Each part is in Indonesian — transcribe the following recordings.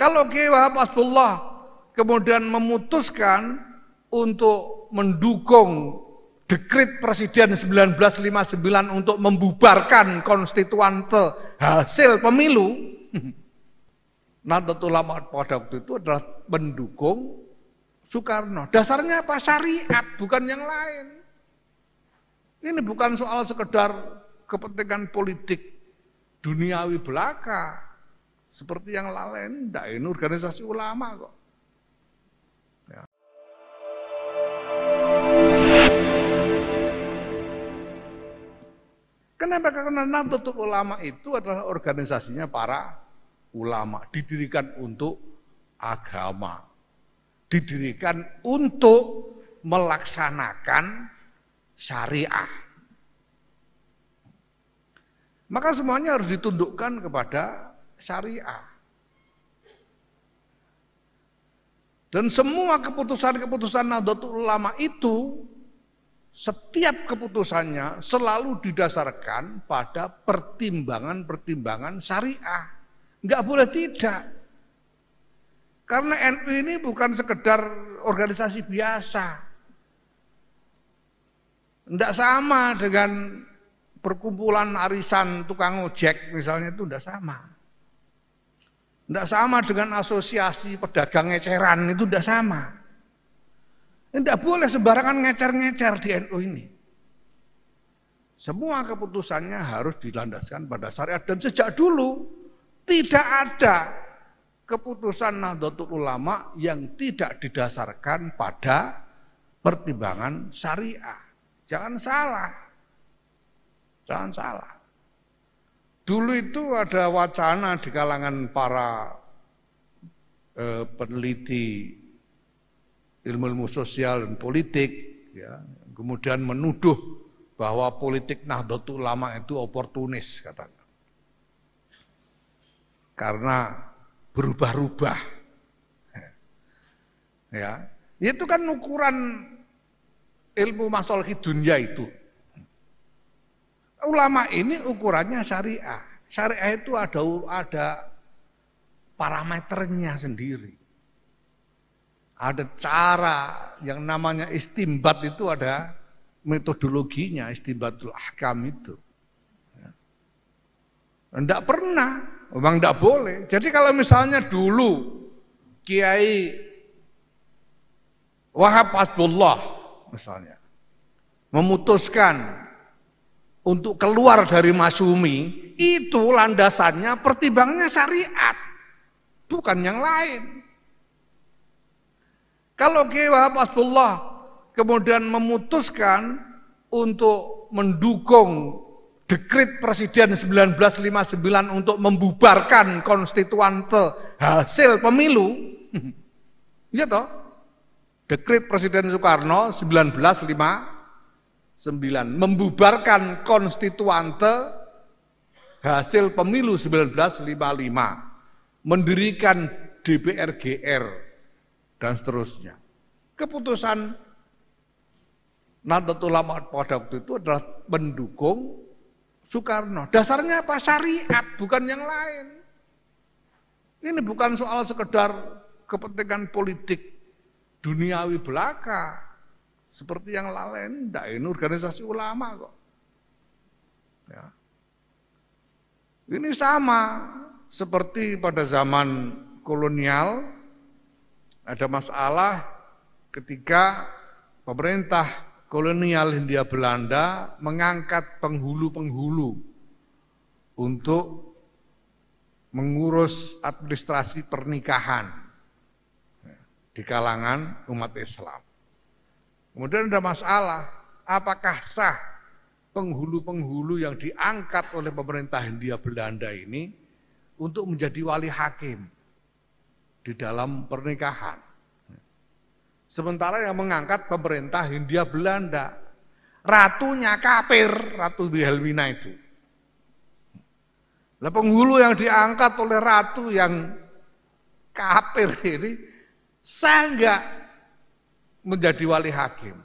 Kalau Kiai Wahab Hasbullah kemudian memutuskan untuk mendukung dekret Presiden 1959 untuk membubarkan konstituante hasil pemilu, Nahdlatul Ulama pada waktu itu adalah mendukung Soekarno. Dasarnya apa? Syariat, bukan yang lain. Ini bukan soal sekedar kepentingan politik duniawi belaka seperti yang lain. Tidak, ini organisasi ulama kok. Ya. Kenapa? Karena Nahdlatul Ulama itu adalah organisasinya para ulama, didirikan untuk agama, didirikan untuk melaksanakan syariah. Maka semuanya harus ditundukkan kepada syariah. Dan semua keputusan-keputusan Nahdlatul Ulama itu, setiap keputusannya selalu didasarkan pada pertimbangan-pertimbangan syariah. Enggak boleh tidak. Karena NU ini bukan sekedar organisasi biasa. Enggak sama dengan perkumpulan arisan tukang ojek misalnya, itu enggak sama. Enggak sama dengan asosiasi pedagang eceran, itu enggak sama. Enggak boleh sembarangan ngecer-ngecer di NU ini. Semua keputusannya harus dilandaskan pada syariat, dan sejak dulu tidak ada keputusan Nahdlatul Ulama yang tidak didasarkan pada pertimbangan syariah. Jangan salah. Jangan salah. Dulu itu ada wacana di kalangan para peneliti ilmu sosial dan politik, ya, kemudian menuduh bahwa politik Nahdlatul Ulama itu oportunis, katanya. Karena berubah-ubah. Ya, itu kan ukuran ilmu masalih dunia itu. Ulama ini ukurannya syariah. Syariah itu ada parameternya sendiri. Ada cara yang namanya istimbat, itu ada metodologinya, istimbatul ahkam itu. Enggak pernah, memang enggak boleh. Jadi kalau misalnya dulu Kiai Wahab Hasbullah misalnya memutuskan untuk keluar dari Masyumi, itu landasannya pertimbangannya syariat, bukan yang lain. Kalau Kiai Wahab Hasbullah kemudian memutuskan untuk mendukung dekret Presiden 1959 untuk membubarkan konstituante hasil pemilu, ya toh, dekret Presiden Soekarno 1959 membubarkan konstituante hasil pemilu 1955, mendirikan DPR GR dan seterusnya. Keputusan Nahdlatul Ulama pada waktu itu adalah mendukung Soekarno. Dasarnya apa? Syariat, bukan yang lain. Ini bukan soal sekedar kepentingan politik duniawi belaka seperti yang lain. Tidak, ini organisasi ulama kok. Ya. Ini sama seperti pada zaman kolonial, ada masalah ketika pemerintah kolonial Hindia Belanda mengangkat penghulu-penghulu untuk mengurus administrasi pernikahan di kalangan umat Islam. Kemudian ada masalah, apakah sah penghulu-penghulu yang diangkat oleh pemerintah Hindia Belanda ini untuk menjadi wali hakim di dalam pernikahan. Sementara yang mengangkat pemerintah Hindia Belanda, ratunya kafir, Ratu Wilhelmina itu. Nah, penghulu yang diangkat oleh ratu yang kafir ini sah enggak menjadi wali hakim?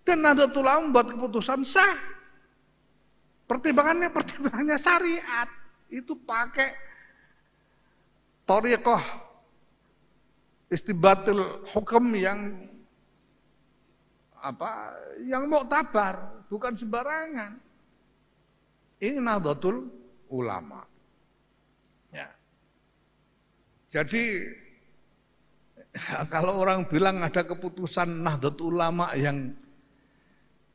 Dan Nahdlatul Ulama membuat keputusan sah. Pertimbangannya syariat. Itu pakai thariqah istinbatul hukum yang muktabar, bukan sembarangan. Ini Nahdlatul Ulama. Ya. Jadi kalau orang bilang ada keputusan Nahdlatul Ulama yang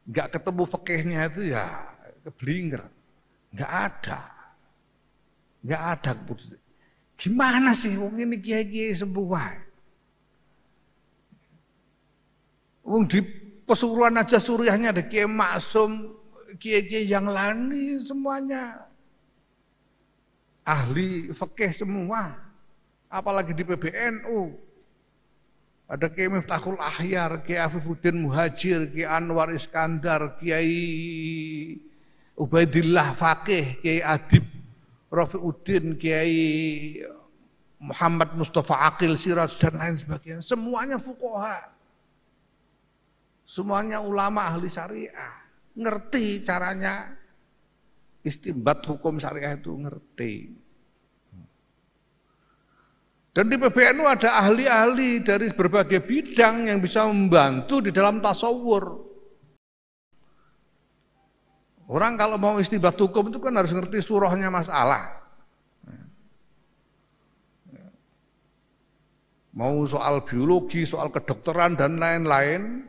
nggak ketemu fikihnya itu ya keblinger. Nggak ada keputusan. Gimana sih wong ini kiai-kiai semua? Wong di Pesuruan aja suriahnya ada Kiai Maksum, kiai-kiai yang lain semuanya ahli fikih semua. Apalagi di PBNU ada Kiai Miftahul Ahyar, Kiai Afifuddin Muhajir, Kiai Anwar Iskandar, Kiai Ubaidillah Faqih, Kiai Adib Rafiuddin, Kiai Muhammad Mustafa Aqil Siraj dan lain sebagainya. Semuanya fuqaha. Semuanya ulama ahli syariah. Ngerti caranya istinbat hukum syariah itu ngerti. Dan di PBNU ada ahli-ahli dari berbagai bidang yang bisa membantu di dalam tasawur. Orang kalau mau istinbat hukum itu kan harus ngerti surahnya masalah. Mau soal biologi, soal kedokteran dan lain-lain,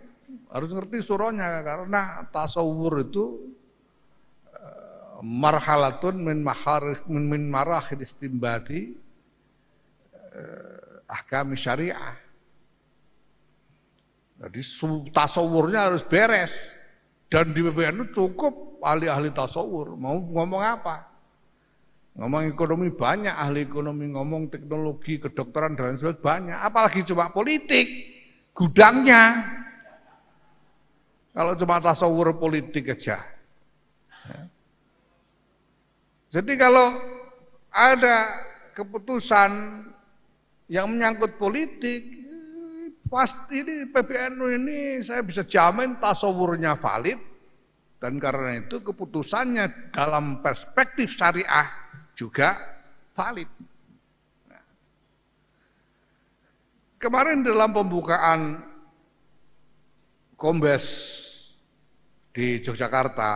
harus ngerti surahnya karena tasawur itu marhalatun min marahil istinbati ahkam syariah. Jadi tasawurnya harus beres. Dan di PBNU cukup ahli-ahli tasawur. Mau ngomong apa? Ngomong ekonomi banyak, ahli ekonomi, ngomong teknologi, kedokteran dan sebagainya banyak. Apalagi cuma politik, gudangnya. Kalau cuma tasawur politik aja. Jadi kalau ada keputusan yang menyangkut politik, pasti ini PBNU ini saya bisa jamin tasawurnya valid dan karena itu keputusannya dalam perspektif syariah juga valid. Nah, kemarin dalam pembukaan Kombes di Yogyakarta,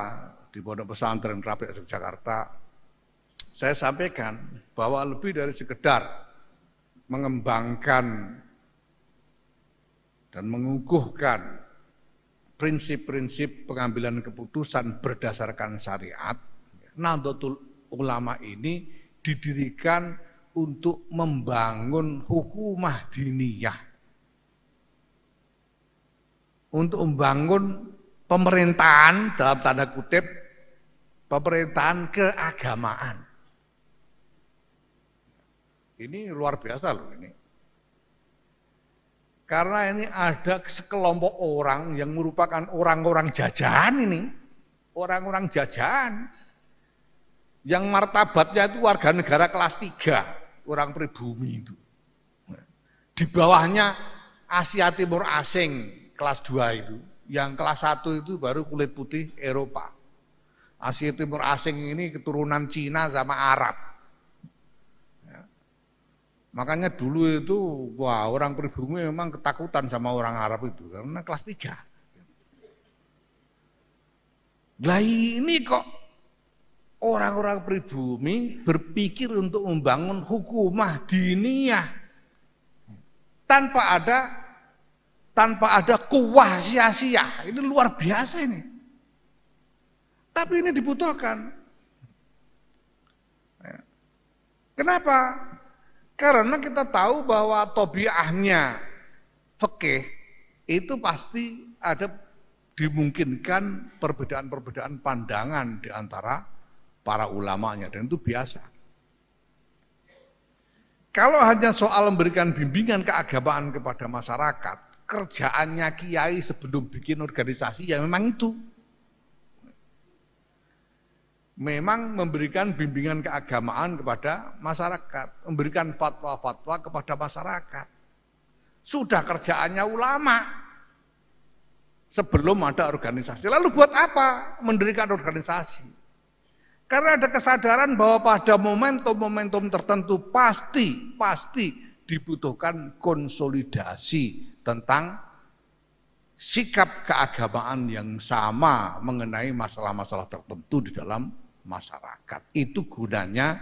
di Pondok Pesantren Rafiq Yogyakarta, saya sampaikan bahwa lebih dari sekedar mengembangkan dan mengukuhkan prinsip-prinsip pengambilan keputusan berdasarkan syariat, Nahdlatul Ulama ini didirikan untuk membangun hukumah diniyah, untuk membangun pemerintahan dalam tanda kutip pemerintahan keagamaan. Ini luar biasa loh ini. Karena ini ada sekelompok orang yang merupakan orang-orang jajahan ini. Orang-orang jajahan. Yang martabatnya itu warga negara kelas 3. Orang pribumi itu. Di bawahnya Asia Timur asing kelas 2 itu. Yang kelas 1 itu baru kulit putih Eropa. Asia Timur asing ini keturunan Cina sama Arab. Makanya dulu itu, wah orang pribumi memang ketakutan sama orang Arab itu, karena kelas 3. Lah ini kok orang-orang pribumi berpikir untuk membangun hukumah diniyah tanpa ada kuwah sia-sia. Ini luar biasa ini. Tapi ini dibutuhkan. Kenapa? Karena kita tahu bahwa tabiahnya fikih itu pasti ada dimungkinkan perbedaan-perbedaan pandangan di antara para ulamanya dan itu biasa. Kalau hanya soal memberikan bimbingan keagamaan kepada masyarakat, kerjaannya kiai sebelum bikin organisasi ya memang itu. Memang memberikan bimbingan keagamaan kepada masyarakat, memberikan fatwa-fatwa kepada masyarakat. Sudah kerjaannya ulama sebelum ada organisasi. Lalu buat apa mendirikan organisasi? Karena ada kesadaran bahwa pada momentum-momentum tertentu pasti dibutuhkan konsolidasi tentang sikap keagamaan yang sama mengenai masalah-masalah tertentu di dalam masyarakat. Itu gunanya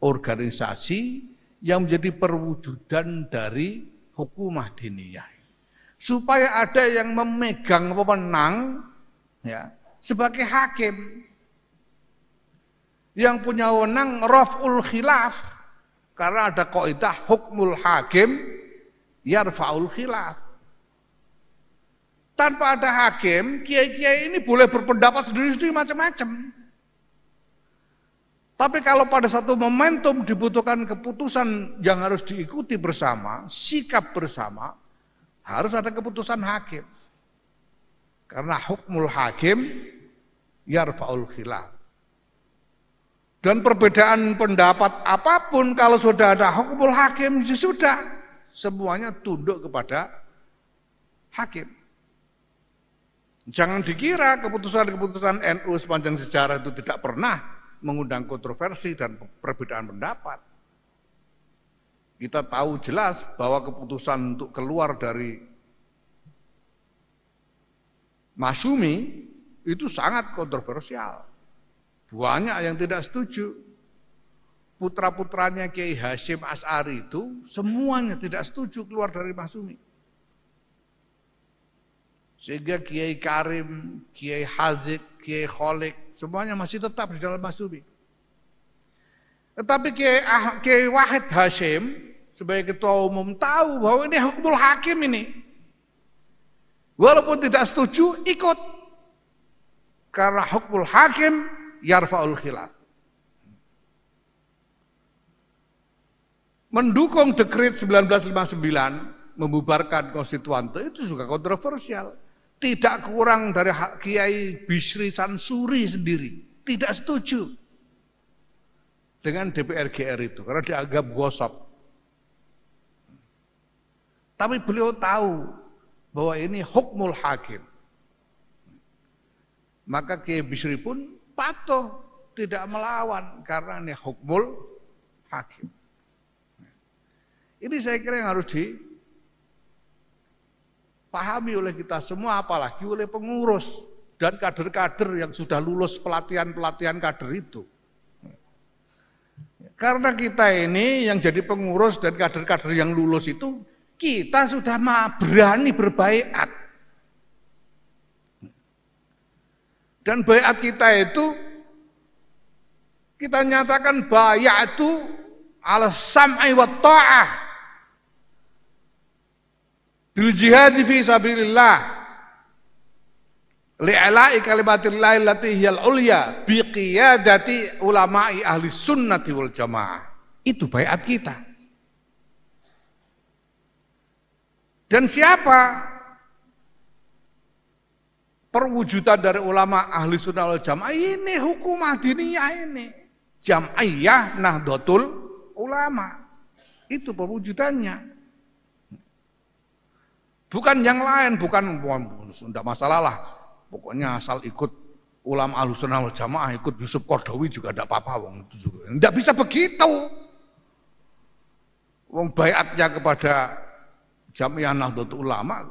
organisasi yang menjadi perwujudan dari hukumah diniyah. Supaya ada yang memegang wewenang ya, sebagai hakim. Yang punya wewenang raf'ul khilaf. Karena ada kaidah hukmul hakim yarfa'ul khilaf. Tanpa ada hakim, kiai-kiai ini boleh berpendapat sendiri-sendiri macam-macam. Tapi kalau pada satu momentum dibutuhkan keputusan yang harus diikuti bersama, sikap bersama, harus ada keputusan hakim. Karena hukmul hakim yarfa'ul khilaf. Dan perbedaan pendapat apapun kalau sudah ada hukmul hakim, ya sudah. Semuanya tunduk kepada hakim. Jangan dikira keputusan-keputusan NU sepanjang sejarah itu tidak pernah mengundang kontroversi dan perbedaan pendapat. Kita tahu jelas bahwa keputusan untuk keluar dari Masyumi itu sangat kontroversial. Banyak yang tidak setuju. Putra-putranya Kiai Hasyim Asy'ari itu semuanya tidak setuju keluar dari Masyumi. Sehingga Kiai Karim, Kiai Hazik, Kiai Kholik, semuanya masih tetap di dalam Masyumi. Tetapi Kiai Wahid Hasyim sebagai ketua umum tahu bahwa ini hukmul hakim ini. Walaupun tidak setuju, ikut. Karena hukmul hakim yarfa'ul khilaf. Mendukung dekret 1959 membubarkan konstituante itu juga kontroversial. Tidak kurang dari Kiai Bisri Sansuri sendiri tidak setuju dengan DPR GR itu karena dianggap gosok. Tapi beliau tahu bahwa ini hukmul hakim. Maka Kiai Bisri pun patuh tidak melawan karena ini hukmul hakim. Ini saya kira yang harus dipahami oleh kita semua, apalagi oleh pengurus dan kader-kader yang sudah lulus pelatihan-pelatihan kader itu. Karena kita ini yang jadi pengurus dan kader-kader yang lulus itu, kita sudah berani berbaiat. Dan baiat kita itu, kita nyatakan baiatu ala sam'i wa ta'ah. Bil jihad fi sabilillah li'ala'i kalimatillahi allati hiyal ulya bi qiyadati ulama'i ahli sunnati wal jamaah. Itu baiat kita. Dan siapa perwujudan dari ulama ahli sunnah wal jamaah? Ini hukumah diniyah ini. Jam'iyah Nahdlatul Ulama. Itu perwujudannya. Bukan yang lain, bukan tidak masalah lah. Pokoknya asal ikut ulama Ahlussunnah wal Jamaah, ikut Yusuf Qaradawi juga tidak apa-apa, wong itu juga. Tidak bisa begitu. Wong baiatnya kepada Jamiah Nahdlatul Ulama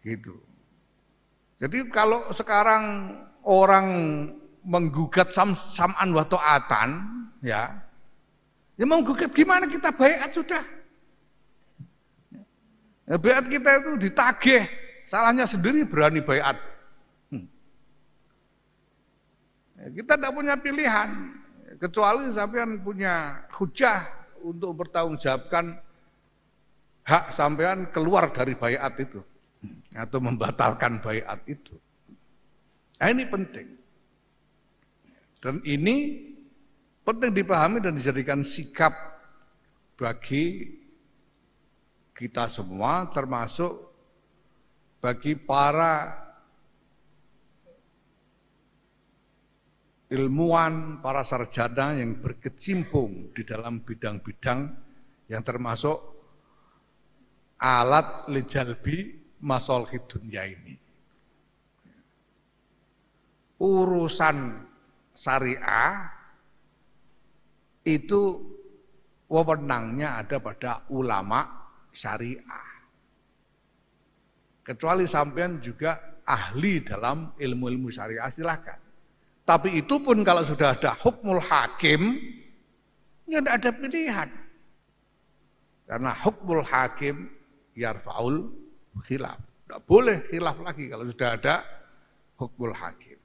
gitu. Jadi kalau sekarang orang menggugat sam'an wa ta'atan, ya menggugat gimana, kita baiat sudah. Baiat kita itu ditagih, salahnya sendiri berani baiat. Kita tidak punya pilihan, kecuali sampean punya hujah untuk bertanggungjawabkan hak sampean keluar dari baiat itu atau membatalkan baiat itu. Nah, ini penting. Dan ini penting dipahami dan dijadikan sikap bagi kita semua, termasuk bagi para ilmuwan, para sarjana yang berkecimpung di dalam bidang-bidang yang termasuk alat lijalbi masalihid dunya ini. Urusan syariah itu wewenangnya ada pada ulama syariah. Kecuali sampean juga ahli dalam ilmu-ilmu syariah, silakan. Tapi itu pun kalau sudah ada hukmul hakim, ya tidak ada pilihan. Karena hukmul hakim yarfa'ul khilaf. Tidak boleh khilaf lagi kalau sudah ada hukmul hakim.